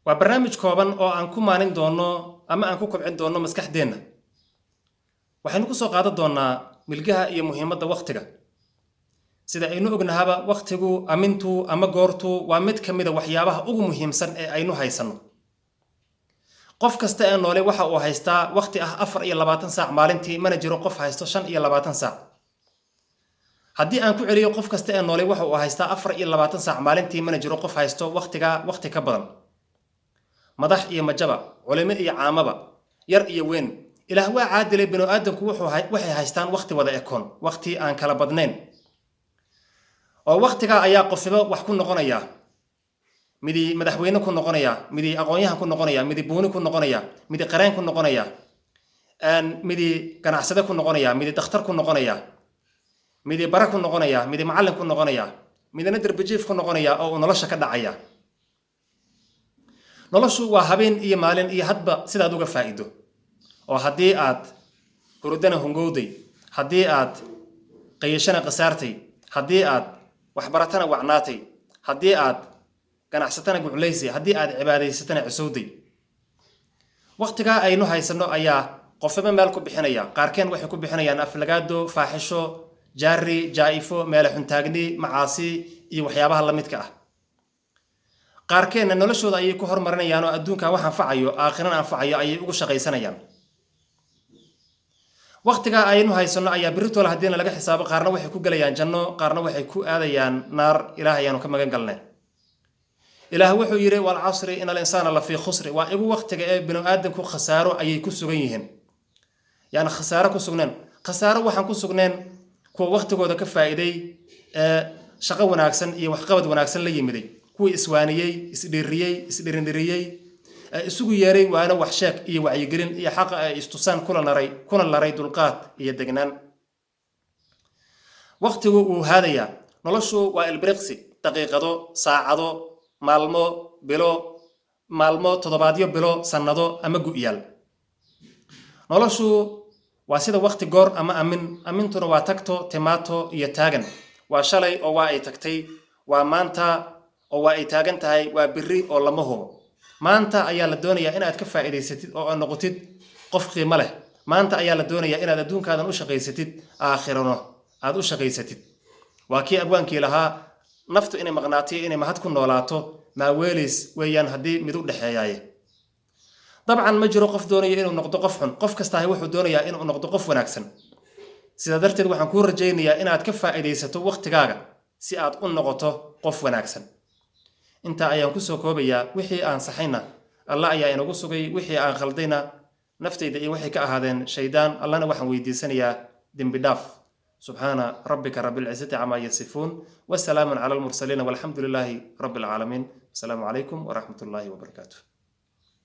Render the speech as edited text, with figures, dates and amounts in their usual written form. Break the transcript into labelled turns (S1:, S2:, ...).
S1: وبرنامج كوبان أو أنكو مانين دونو أما أنكو كبعين دونو مسكح دينا وحنكو سو قادة دونا ملقاها إيا مهمة وقتك sida aynu ognahaba waqtigu amintu ama goortu waa mid kamid ah waxyaabaha ugu muhiimsan ee aynu haysano qof kasta ee noole waxa uu haystaa waqti ah 24 saac maalintii mana jiro qof haysto 25 saac haddii aan ku celiyo qof kasta ee noole waxa uu haystaa 24 saac maalintii mana jiro qof haysto waqti ka badan madax iyo majaba culimo iyo caamaba yar iyo weyn ilaah waa caadilay binu aadamku waxay haystaan waqti wada ekoon waqti aan kala badnayn oo waqtiga ayaa qofba wax ku noqonaya midi madaxweyne ku noqonaya midi aqoonyahan ku noqonaya midi buuni ku noqonaya midi qareen ku noqonaya midi ganacsade ku noqonaya midi dhakhtar ku noqonaya midi bara ku noqonaya midi macallin ku noqonaya midna darbijiif ku noqonaya oo nolosha ka dhacaya noloshu waa habeen iyo maalin iyo hadba sidaad uga faa'iido oo haddii aad hurdana hungowday haddii aad qayshana qasaartay haddii aad waxbaratana wacnaatay haddii aad ganacsatana guclaysay haddii aad cibaadaysatana cusowday waqtiga aynu haysano ayaa qofba meel ku bixinaya qaarkeen waxay ku bixinayaan aflagaado faaxisho jaari jaaifo meel xuntaagni macaasi iyo waxyaabaha la midka ah qaarkeen noloshooda ayay ku hormarinayaan oo adduunka wax anfacayo aakhirana anfacayo ayay ugu shaqaysanayaan waqtiga aynu haysano ayaa biritool hadii laga xisaabo qaarna waxay ku galayaan janno qaarna waxay ku aadayaan naar ilaahay aanu ka magan galnay ilaah wuxuu yiri wal asri inal insana la fi khusr wa igu waqtiga ee binu aadamku khasaaro ayay ku sugan yihiin yaani khasaaro ku sugnaan khasaaro waxaan ku sugnaan kuwa waqtigooda ka faa'iiday shaqo wanaagsan iyo wax qabad wanaagsan la yimiday kuwa iswaaniyay isdhirindiriyay isugu yeeray waana wax sheeg iyo wacyigelin iyo xaq ay istusaan kuna laray dulqaad iyo degnaan waqtigu uu haadaya noloshu waa ilbriqsi daqiiqado saacado maalmo toddobaadyo bilo sanado ama gu'yaal noloshu waa sida waqti goor ama amintuna waa tagto timaato iyo taagan waa shalay oo waa ay tagtay waa maanta oo waa ay taagan tahay waa birri oo lama hubo maanta ayaa la doonayaa inaad ka faa'iidaysatid oo aad noqotid qof qiimo leh maanta ayaa la doonayaa inaad adduunkaadan u shaqaysatid aakhirano aad u shaqaysatid waa kii abwaankii lahaa naftu inay maqnaatay inay mahad ku noolaato ma weelis weeyaan haddii mid u dhaxeeyay dabcan ma jiro qof doonaya inuu noqdo qof xun qof kasta wuxuu doonayaa inuu noqdo qof wanaagsan sida darteed waxaan ku rajaynayaa inaad ka faa'iidaysato waqtigaaga si aad u noqoto qof wanaagsan inta ayaan ku soo koobayaa wixii aan saxayna Allah ayaa inagu sugay wixii aan khaldayna naftayda iyo wixii ka ahaadeen shaydaan Allahna waxaan weydiisanayaa dambi dhaaf subhana rabbika rabbil izzati amma yasifun wa salamun ala al mursalin walhamdulillahi rabbil alamin assalamu alaykum wa rahmatullahi wa barakatuh